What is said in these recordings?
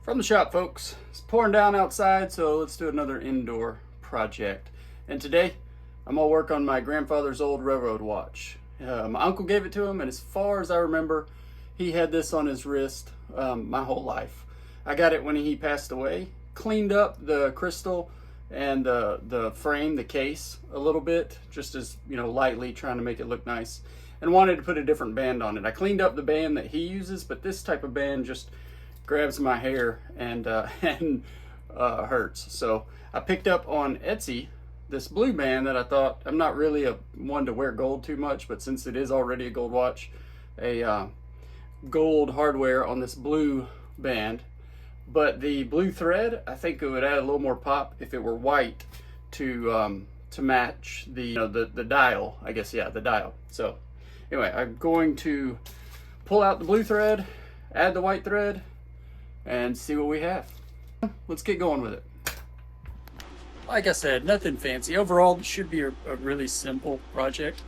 From the shop, folks. It's pouring down outside, so let's do another indoor project. And today, I'm gonna work on my grandfather's old railroad watch. My uncle gave it to him, and as far as I remember, he had this on his wrist my whole life. I got it when he passed away. Cleaned up the crystal and the frame, the case, a little bit, just as, lightly, trying to make it look nice. And wanted to put a different band on it. I cleaned up the band that he uses, but this type of band just grabs my hair and hurts. So I picked up on Etsy this blue band that I thought, I'm not really a one to wear gold too much, but since it is already a gold watch, a gold hardware on this blue band. But the blue thread, I think it would add a little more pop if it were white to match the dial, I guess. Yeah, the dial. So anyway, I'm going to pull out the blue thread, add the white thread, and see what we have. Let's get going with it. Like I said, nothing fancy. Overall, it should be a really simple project.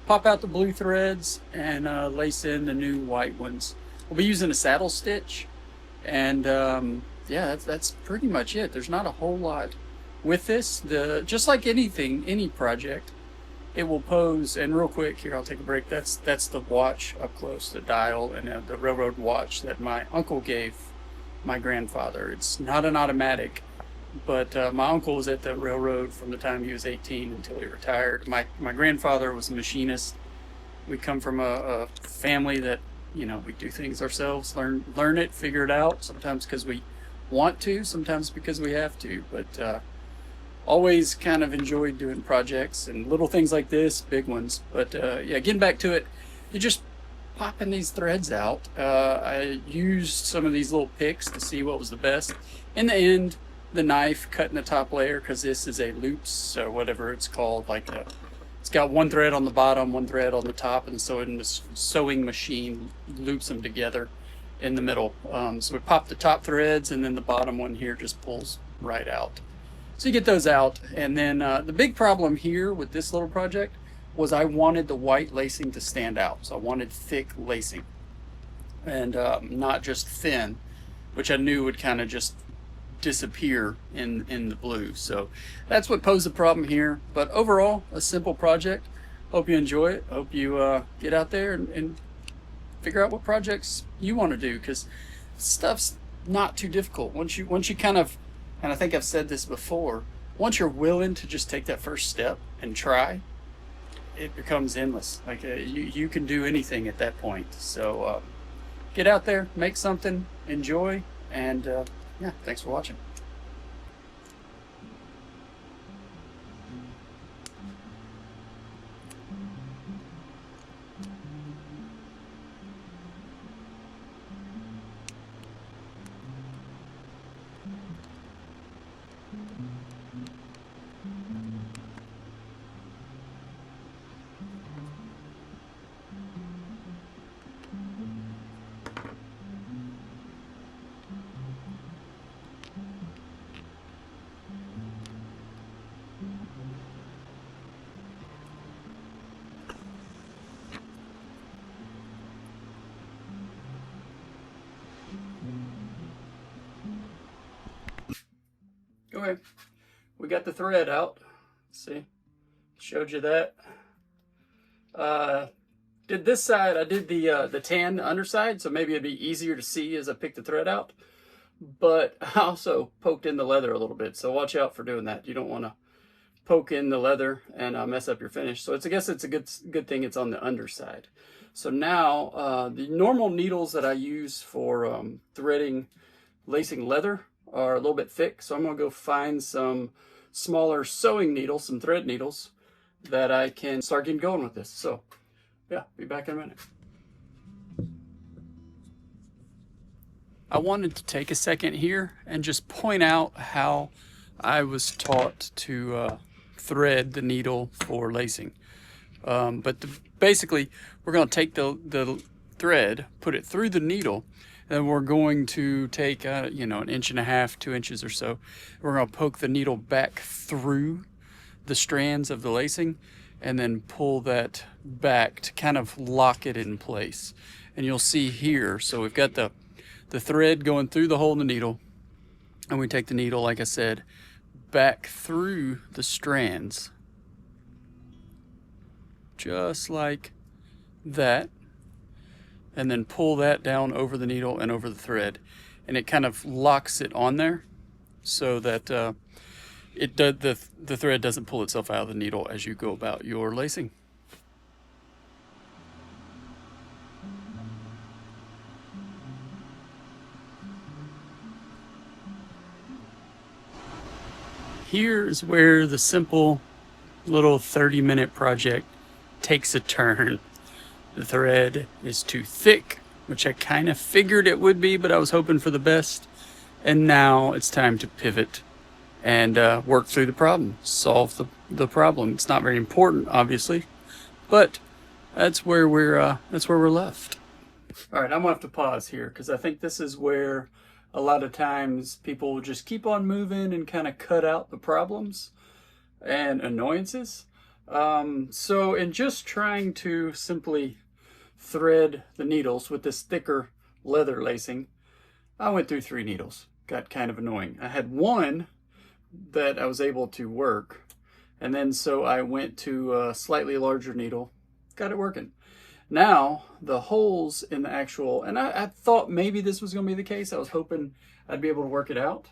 Pop out the blue threads and lace in the new white ones. We'll be using a saddle stitch, and yeah, that's pretty much it. There's not a whole lot with this. Just like anything, any project, it will pose. And real quick here, I'll take a break. That's the watch up close, the dial, and the railroad watch that my uncle gave my grandfather. It's not an automatic, but my uncle was at the railroad from the time he was 18 until he retired. My grandfather was a machinist. We come from a family that, we do things ourselves, learn it, figure it out, sometimes because we want to, sometimes because we have to, but always kind of enjoyed doing projects and little things like this, big ones. But yeah, getting back to it, you just popping these threads out. I used some of these little picks to see what was the best. In the end, the knife cutting the top layer, because this is a loops or whatever it's called, it's got one thread on the bottom, one thread on the top, and so in this sewing machine loops them together in the middle. So we pop the top threads, and then the bottom one here just pulls right out. So you get those out, and then the big problem here with this little project was I wanted the white lacing to stand out. So I wanted thick lacing and not just thin, which I knew would kind of just disappear in the blue. So that's what posed the problem here. But overall, a simple project. Hope you enjoy it. Hope you get out there and figure out what projects you want to do, because stuff's not too difficult. Once you kind of, and I think I've said this before, once you're willing to just take that first step and try, it becomes endless. Like you can do anything at that point. So get out there, make something, enjoy, and yeah, thanks for watching. Okay, we got the thread out. See, showed you that. Did this side, I did the tan underside, so maybe it'd be easier to see as I pick the thread out. But I also poked in the leather a little bit, so watch out for doing that. You don't want to poke in the leather and mess up your finish. So I guess it's a good thing it's on the underside. So now the normal needles that I use for threading, lacing leather are a little bit thick, so I'm gonna go find some smaller sewing needles, some thread needles, that I can start getting going with this. So yeah, be back in a minute. I wanted to take a second here and just point out how I was taught to thread the needle for lacing. Basically, we're going to take the thread, put it through the needle, and we're going to take, an 1.5 inches, 2 inches or so. We're going to poke the needle back through the strands of the lacing and then pull that back to kind of lock it in place. And you'll see here, so we've got the the thread going through the hole in the needle, and we take the needle, like I said, back through the strands, just like that, and then pull that down over the needle and over the thread, and it kind of locks it on there so that the thread doesn't pull itself out of the needle as you go about your lacing. Here's where the simple little 30-minute project takes a turn. The thread is too thick, which I kind of figured it would be, but I was hoping for the best. And now it's time to pivot and work through the problem, solve the problem. It's not very important, obviously, but that's where we're left. All right, I'm gonna have to pause here because I think this is where a lot of times people will just keep on moving and kind of cut out the problems and annoyances. So in just trying to simply thread the needles with this thicker leather lacing, I went through 3 needles. Got kind of annoying. I had one that I was able to work, and then so I went to a slightly larger needle, got it working. Now the holes in the actual, and I thought maybe this was going to be the case. I was hoping I'd be able to work it out.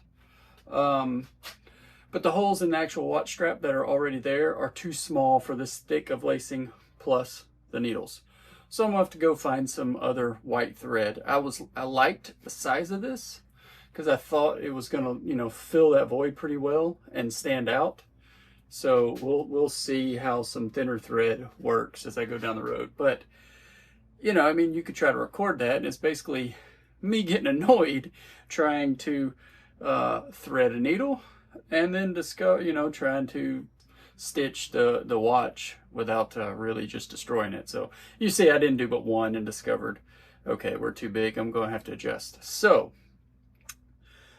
But the holes in the actual watch strap that are already there are too small for this thick of lacing plus the needles. So I'm gonna have to go find some other white thread. I liked the size of this because I thought it was gonna, you know, fill that void pretty well and stand out. So we'll see how some thinner thread works as I go down the road. But you know, I mean, you could try to record that, and it's basically me getting annoyed trying to thread a needle and then discover, you know, trying to stitch the watch without really just destroying it. So you see I didn't do but one and discovered, okay, we're too big, I'm going to have to adjust. So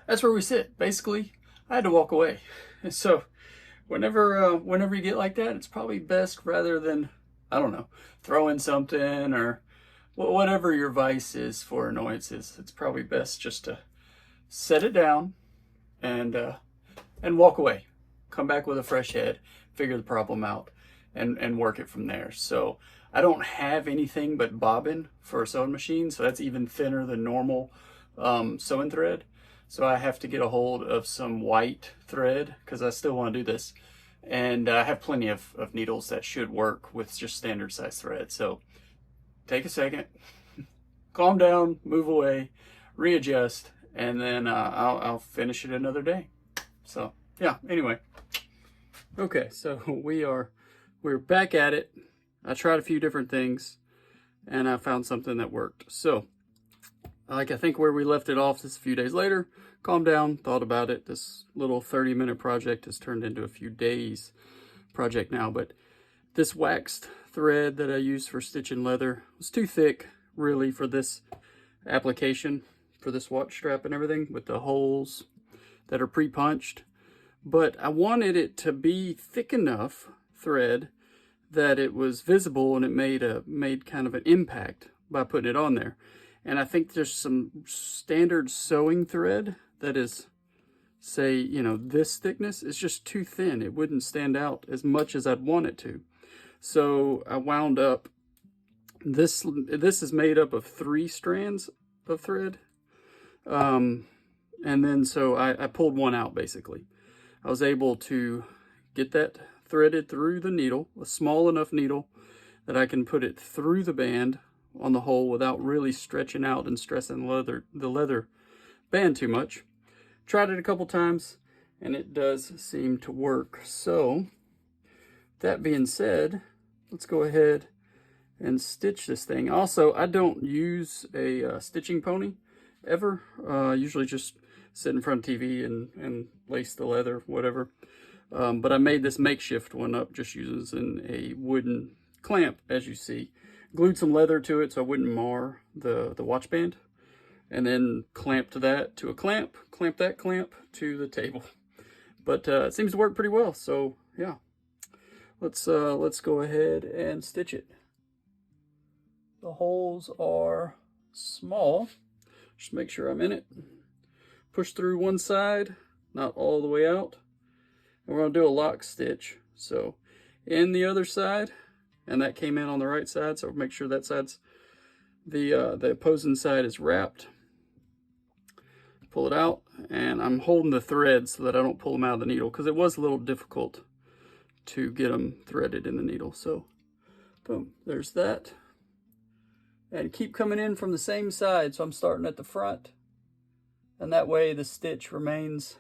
that's where we sit. Basically, I had to walk away. And so whenever you get like that, it's probably best, rather than, I don't know, throw in something or whatever your vice is for annoyances, it's probably best just to set it down and walk away. Come back with a fresh head, figure the problem out, and work it from there. So I don't have anything but bobbin for a sewing machine, so that's even thinner than normal sewing thread. So I have to get a hold of some white thread because I still want to do this. And I have plenty of needles that should work with just standard size thread. So take a second, calm down, move away, readjust, and then I'll finish it another day. So yeah, anyway. Okay, so we're back at it. I tried a few different things and I found something that worked. So like, I think where we left it off, this a few days later, calmed down, thought about it. This little 30-minute project has turned into a few days project now, but this waxed thread that I used for stitching leather was too thick really for this application, for this watch strap and everything, with the holes that are pre-punched. But I wanted it to be thick enough thread that it was visible and it made kind of an impact by putting it on there. And I think there's some standard sewing thread that is, say, you know, this thickness is just too thin. It wouldn't stand out as much as I'd want it to. So I wound up, this is made up of 3 strands of thread. And then so I pulled one out basically. I was able to get that threaded through the needle, a small enough needle that I can put it through the band on the hole without really stretching out and stressing the leather band too much. Tried it a couple times and it does seem to work. So that being said, let's go ahead and stitch this thing. Also, I don't use a stitching pony ever. Usually just sit in front of TV and lace the leather, whatever. But I made this makeshift one up just using a wooden clamp, as you see. Glued some leather to it so I wouldn't mar the watch band, and then clamped that to a clamp, clamped that clamp to the table. But it seems to work pretty well, so yeah. Let's go ahead and stitch it. The holes are small, Just make sure I'm in it. Push through one side, not all the way out. And we're going to do a lock stitch. So in the other side, and that came in on the right side, so make sure that side's the opposing side is wrapped. Pull it out, and I'm holding the thread so that I don't pull them out of the needle, because it was a little difficult to get them threaded in the needle. So boom, there's that. And keep coming in from the same side, so I'm starting at the front, and that way the stitch remains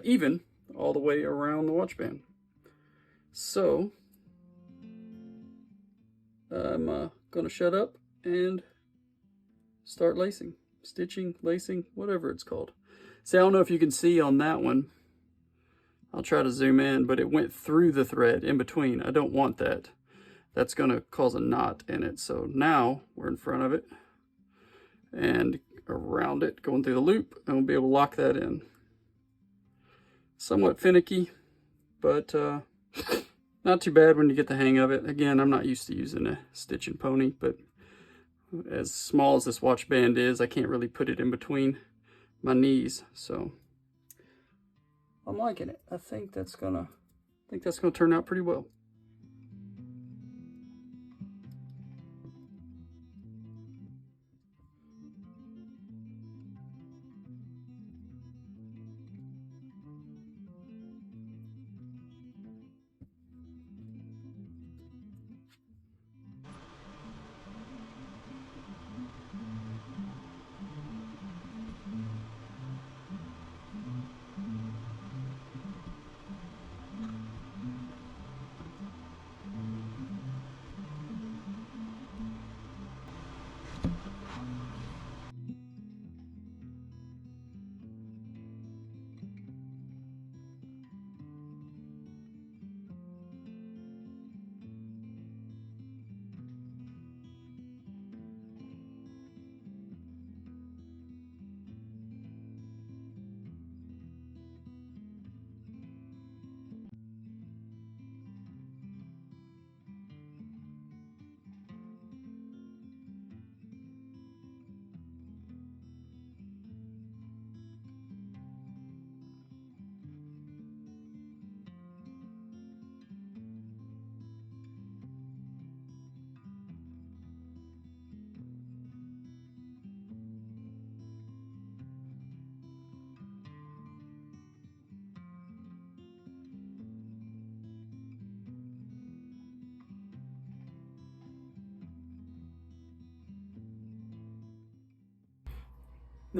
even all the way around the watch band. So I'm going to shut up and start lacing, stitching, lacing, whatever it's called. See, I don't know if you can see on that one. I'll try to zoom in, but it went through the thread in between. I don't want that. That's going to cause a knot in it. So now we're in front of it and around it, going through the loop, and we'll be able to lock that in. Somewhat finicky, but not too bad when you get the hang of it. Again, I'm not used to using a stitch and pony, but as small as this watch band is, I can't really put it in between my knees. So I'm liking it. I think that's gonna turn out pretty well.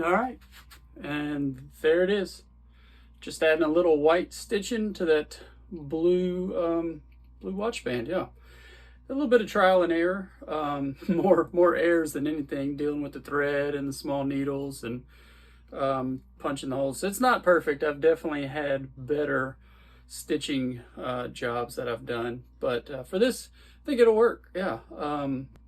All right, and there it is. Just adding a little white stitching to that blue blue watch band. Yeah, a little bit of trial and error, more errors than anything, dealing with the thread and the small needles and punching the holes. It's not perfect. I've definitely had better stitching jobs that I've done, but for this, I think it'll work. Yeah.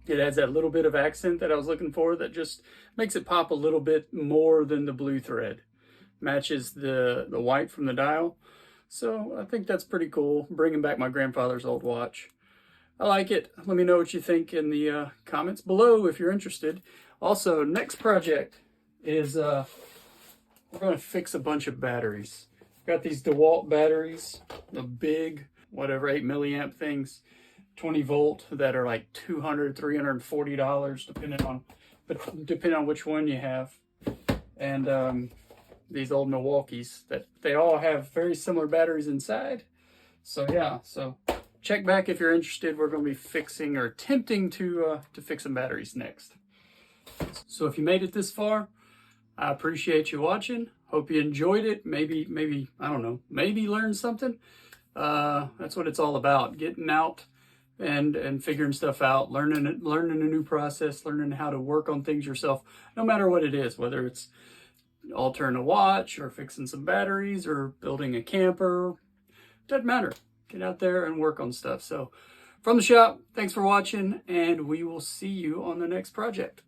It adds that little bit of accent that I was looking for that just makes it pop a little bit more than the blue thread. Matches the white from the dial. So I think that's pretty cool. Bringing back my grandfather's old watch. I like it. Let me know what you think in the comments below if you're interested. Also, next project is we're going to fix a bunch of batteries. Got these DeWalt batteries, the big, whatever, 8 milliamp things. 20 volt that are like $200, $340 depending on which one you have. And these old Milwaukees that they all have very similar batteries inside. So yeah, so check back if you're interested. We're going to be fixing or attempting to fix some batteries next. So if you made it this far, I appreciate you watching. Hope you enjoyed it. Maybe I don't know, maybe learn something. That's what it's all about, getting out and figuring stuff out, learning a new process, learning how to work on things yourself, no matter what it is, whether it's altering a watch or fixing some batteries or building a camper. Doesn't matter. Get out there and work on stuff. So from the shop, thanks for watching, and we will see you on the next project.